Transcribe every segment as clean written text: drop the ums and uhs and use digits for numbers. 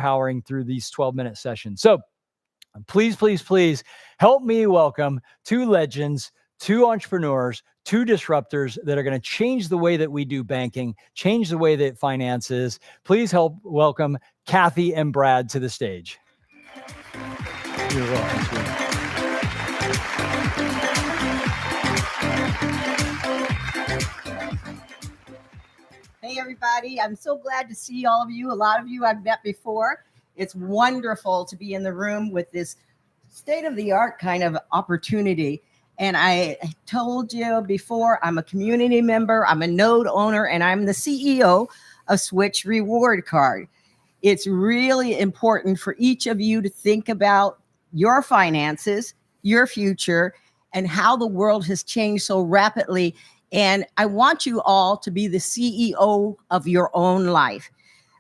powering through these 12-minute sessions. So please, please, please help me welcome two legends, two entrepreneurs, two disruptors that are going to change the way that we do banking, change the way that finance is. Please help welcome Kathy and Brad to the stage. You're welcome. Hey, everybody. I'm so glad to see all of you. A lot of you I've met before. It's wonderful to be in the room with this state-of-the-art kind of opportunity. And I told you before, I'm a community member, I'm a node owner, and I'm the CEO of Switch Reward Card. It's really important for each of you to think about your finances, your future, and how the world has changed so rapidly. And I want you all to be the CEO of your own life.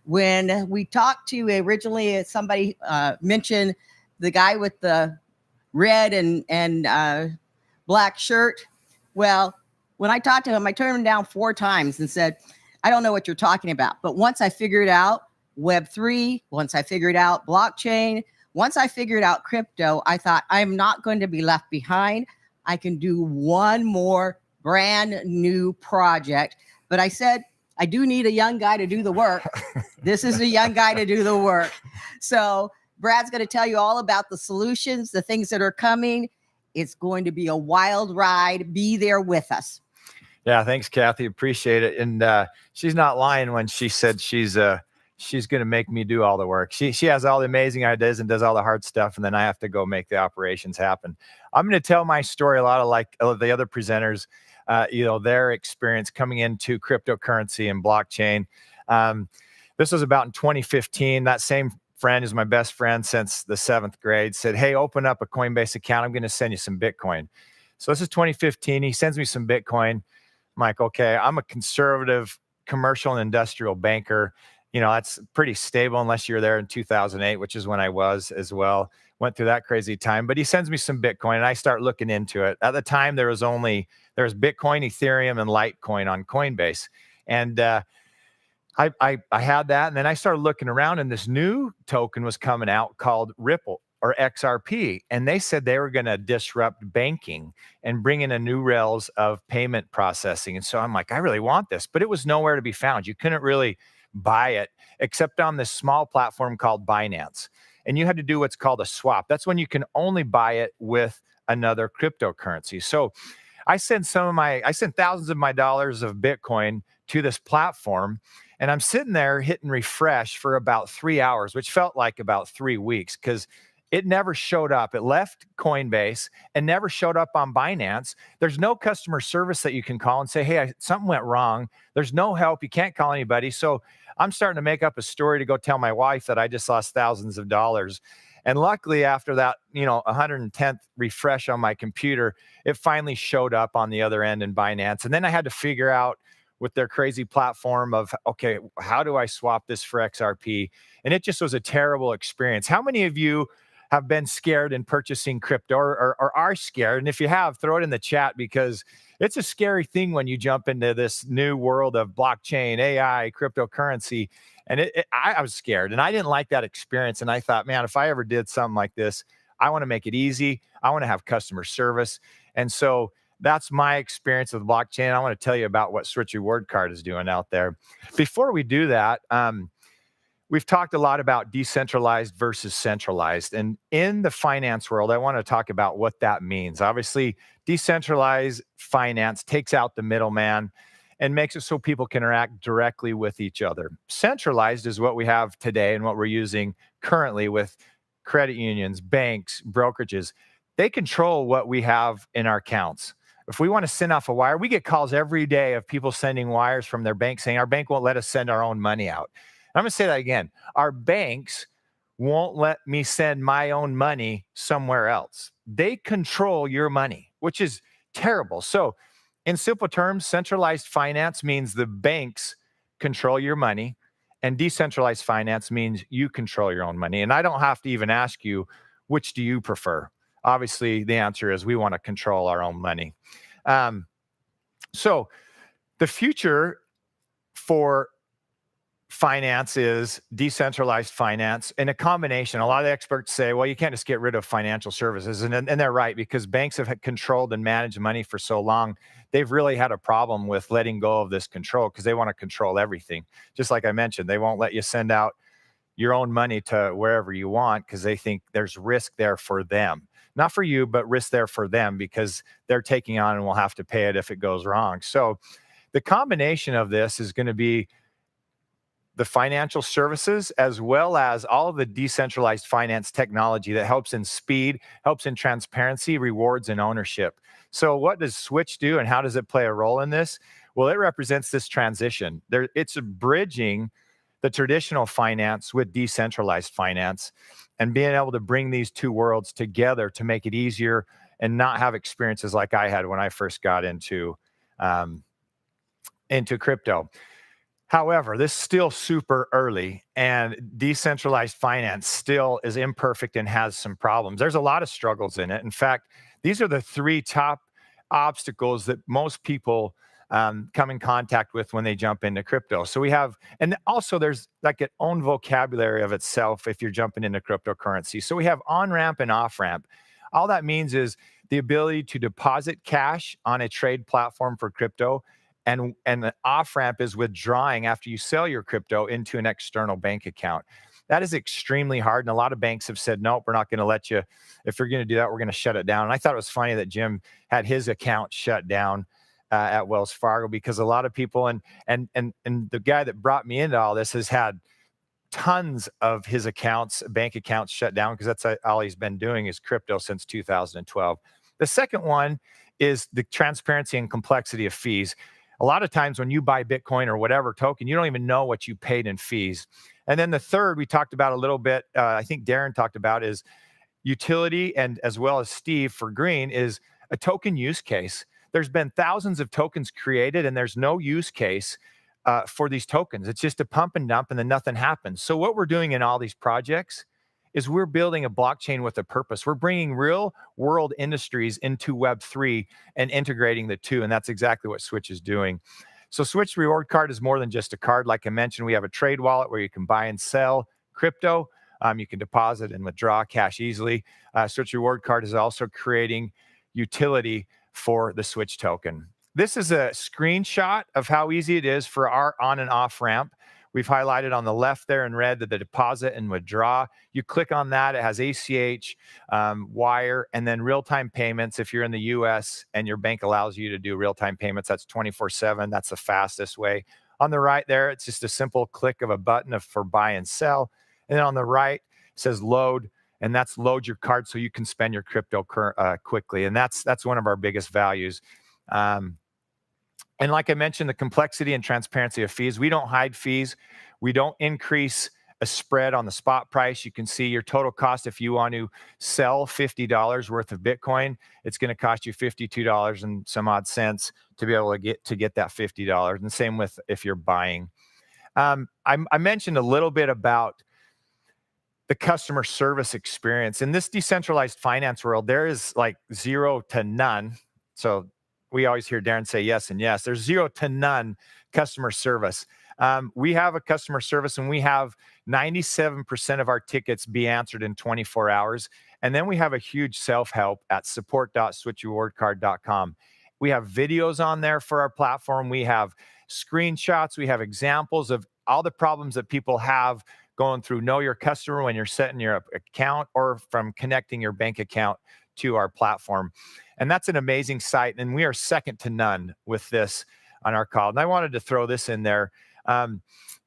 When we talked to originally, somebody mentioned the guy with the red and black shirt. Well, when I talked to him, I turned him down 4 times and said, I don't know what you're talking about. But once I figured out Web3, once I figured out blockchain, once I figured out crypto, I thought I'm not going to be left behind. I can do one more brand new project. But I said, I do need a young guy to do the work. This is a young guy to do the work. So Brad's going to tell you all about the solutions, the things that are coming. It's going to be a wild ride. Be there with us. Yeah, thanks, Kathy. Appreciate it. And she's not lying when she said she's going to make me do all the work. She has all the amazing ideas and does all the hard stuff, and then I have to go make the operations happen. I'm going to tell my story a lot of like the other presenters, their experience coming into cryptocurrency and blockchain. This was about in 2015. That same friend is my best friend since the 7th grade, said, hey, open up a Coinbase account. I'm going to send you some Bitcoin. So this is 2015. He sends me some Bitcoin. I'm like, okay, I'm a conservative commercial and industrial banker. That's pretty stable unless you're there in 2008, which is when I was as well. Went through that crazy time. But he sends me some Bitcoin, and I start looking into it. At the time, there was Bitcoin, Ethereum, and Litecoin on Coinbase. And I had that, and then I started looking around, and this new token was coming out called Ripple or XRP, and they said they were going to disrupt banking and bring in a new rails of payment processing. And so I'm like, I really want this, but it was nowhere to be found. You couldn't really buy it except on this small platform called Binance, and you had to do what's called a swap. That's when you can only buy it with another cryptocurrency. So I sent thousands of my dollars of Bitcoin to this platform. And I'm sitting there hitting refresh for about 3 hours, which felt like about 3 weeks because it never showed up. It left Coinbase and never showed up on Binance. There's no customer service that you can call and say, hey, something went wrong. There's no help. You can't call anybody. So I'm starting to make up a story to go tell my wife that I just lost thousands of dollars. And luckily, after that, 110th refresh on my computer, it finally showed up on the other end in Binance. And then I had to figure out with their crazy platform of, okay, how do I swap this for XRP? And it just was a terrible experience. How many of you have been scared in purchasing crypto or are scared? And if you have, throw it in the chat because it's a scary thing when you jump into this new world of blockchain, AI, cryptocurrency. And I was scared and I didn't like that experience. And I thought, man, if I ever did something like this, I want to make it easy. I want to have customer service. And so that's my experience with blockchain. I want to tell you about what Switch Reward Card is doing out there. Before we do that, we've talked a lot about decentralized versus centralized. And in the finance world, I want to talk about what that means. Obviously, decentralized finance takes out the middleman and makes it so people can interact directly with each other. Centralized is what we have today and what we're using currently with credit unions, banks, brokerages. They control what we have in our accounts. If we want to send off a wire, we get calls every day of people sending wires from their bank saying, our bank won't let us send our own money out. I'm going to say that again. Our banks won't let me send my own money somewhere else. They control your money, which is terrible. So in simple terms, centralized finance means the banks control your money, and decentralized finance means you control your own money. And I don't have to even ask you, which do you prefer? Obviously, the answer is we want to control our own money. So the future for finance is decentralized finance, and a combination. A lot of the experts say, well, you can't just get rid of financial services. And they're right, because banks have controlled and managed money for so long. They've really had a problem with letting go of this control, because they want to control everything. Just like I mentioned, they won't let you send out your own money to wherever you want, because they think there's risk there for them. Not for you, but risk there for them, because they're taking on and will have to pay it if it goes wrong. So the combination of this is going to be the financial services, as well as all of the decentralized finance technology that helps in speed, helps in transparency, rewards, and ownership. So what does Switch do, and how does it play a role in this? Well, it represents this transition. It's bridging the traditional finance with decentralized finance, and being able to bring these two worlds together to make it easier and not have experiences like I had when I first got into crypto. However, this is still super early, and decentralized finance still is imperfect and has some problems. There's a lot of struggles in it. In fact, these are the 3 top obstacles that most people come in contact with when they jump into crypto. So we have, and also there's like its own vocabulary of itself if you're jumping into cryptocurrency. So we have on-ramp and off-ramp. All that means is the ability to deposit cash on a trade platform for crypto, and the off-ramp is withdrawing after you sell your crypto into an external bank account. That is extremely hard, and a lot of banks have said, nope, we're not going to let you. If you're going to do that, we're going to shut it down. And I thought it was funny that Jim had his account shut down at Wells Fargo, because a lot of people, and the guy that brought me into all this has had tons of his accounts, bank accounts, shut down, because that's all he's been doing is crypto since 2012. The second one is the transparency and complexity of fees. A lot of times when you buy Bitcoin or whatever token, you don't even know what you paid in fees. And then the third we talked about a little bit, I think Darren talked about, is utility, and as well as Steve for green, is a token use case. There's been thousands of tokens created, and there's no use case for these tokens. It's just a pump and dump, and then nothing happens. So what we're doing in all these projects is we're building a blockchain with a purpose. We're bringing real world industries into Web3 and integrating the two, and that's exactly what Switch is doing. So Switch Reward Card is more than just a card. Like I mentioned, we have a trade wallet where you can buy and sell crypto. You can deposit and withdraw cash easily. Switch Reward Card is also creating utility for the Switch token. This is a screenshot of how easy it is for our on and off ramp. We've highlighted on the left there in red that the deposit and withdraw. You click on that, it has ACH, wire, and then real-time payments. If you're in the US and your bank allows you to do real-time payments, that's 24/7. That's the fastest way. On the right there, it's just a simple click of a button for buy and sell. And then on the right, it says load, and that's load your card so you can spend your crypto quickly. And that's one of our biggest values. And like I mentioned, the complexity and transparency of fees. We don't hide fees. We don't increase a spread on the spot price. You can see your total cost if you want to sell $50 worth of Bitcoin, it's going to cost you $52 and some odd cents to be able to get that $50. And the same with if you're buying. I mentioned a little bit about the customer service experience. In this decentralized finance world, there is like 0 to none. So we always hear Darren say yes and yes. There's 0 to none customer service. We have a customer service, and we have 97% of our tickets be answered in 24 hours. And then we have a huge self-help at support.switchrewardcard.com. We have videos on there for our platform. We have screenshots. We have examples of all the problems that people have going through Know Your Customer when you're setting your account, or from connecting your bank account to our platform. And that's an amazing site. And we are second to none with this on our call. And I wanted to throw this in there.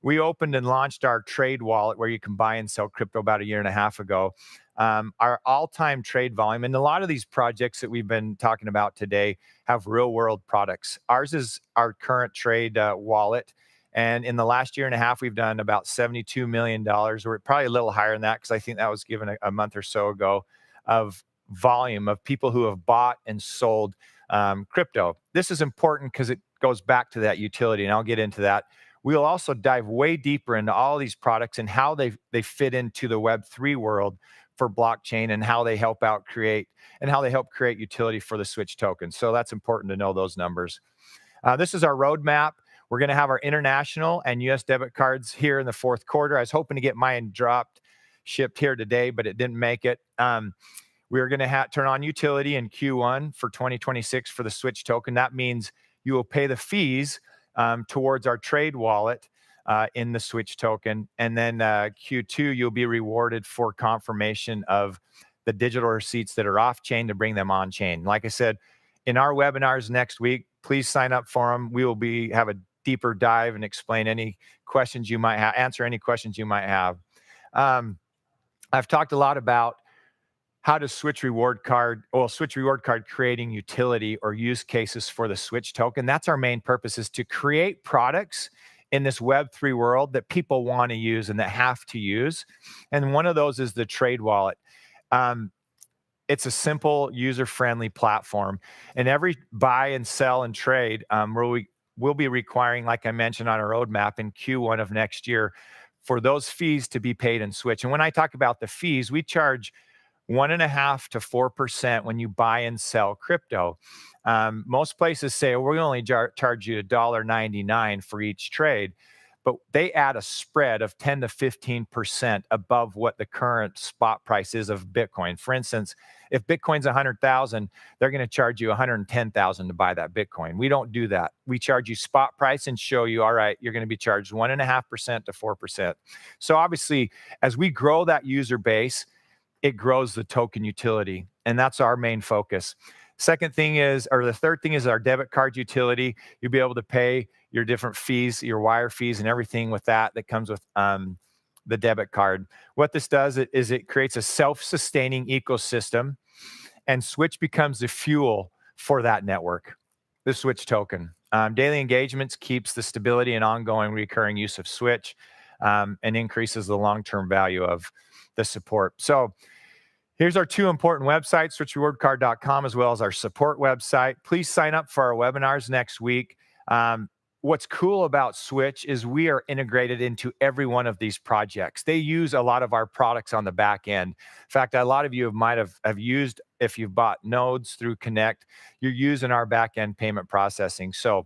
We opened and launched our trade wallet where you can buy and sell crypto about 1.5 years ago. Our all-time trade volume, and a lot of these projects that we've been talking about today have real-world products. Ours is our current trade wallet. And in the last 1.5 years, we've done about $72 million. We're probably a little higher than that, because I think that was given a month or so ago, of volume of people who have bought and sold crypto. This is important because it goes back to that utility, and I'll get into that. We'll also dive way deeper into all these products and how they fit into the Web3 world for blockchain, and how they help create utility for the Switch token. So that's important to know those numbers. This is our roadmap. We're going to have our international and US debit cards here in the fourth quarter. I was hoping to get mine shipped here today, but it didn't make it. We're going to turn on utility in Q1 for 2026 for the Switch token. That means you will pay the fees towards our trade wallet in the Switch token. And then Q2, you'll be rewarded for confirmation of the digital receipts that are off chain to bring them on chain. Like I said, in our webinars next week, please sign up for them. We will have a deeper dive and explain any questions you might have, answer any questions you might have. I've talked a lot about how to Switch reward card creating utility or use cases for the Switch token. That's our main purpose, is to create products in this Web3 world that people want to use and that have to use. And one of those is the trade wallet. It's a simple, user-friendly platform. And every buy and sell and trade, we'll be requiring, like I mentioned on our roadmap in Q1 of next year, for those fees to be paid in Switch. And when I talk about the fees, we charge 1.5% to 4% when you buy and sell crypto. Most places say, we only charge you $1.99 for each trade, but they add a spread of 10 to 15% above what the current spot price is of Bitcoin. For instance, if Bitcoin's 100,000, they're going to charge you 110,000 to buy that Bitcoin. We don't do that. We charge you spot price and show you, all right, you're going to be charged 1.5% to 4%. So obviously, as we grow that user base, it grows the token utility, and that's our main focus. The third thing is our debit card utility. You'll be able to pay your different fees, your wire fees and everything with that comes with the debit card. What this does is it creates a self-sustaining ecosystem, and Switch becomes the fuel for that network, the Switch token. Daily engagements keeps the stability and ongoing recurring use of Switch and increases the long-term value of the support. So here's our two important websites, switchrewardcard.com, as well as our support website. Please sign up for our webinars next week. What's cool about Switch is we are integrated into every one of these projects. They use a lot of our products on the back end. In fact, a lot of you might have used, if you've bought nodes through Connect, you're using our back end payment processing. So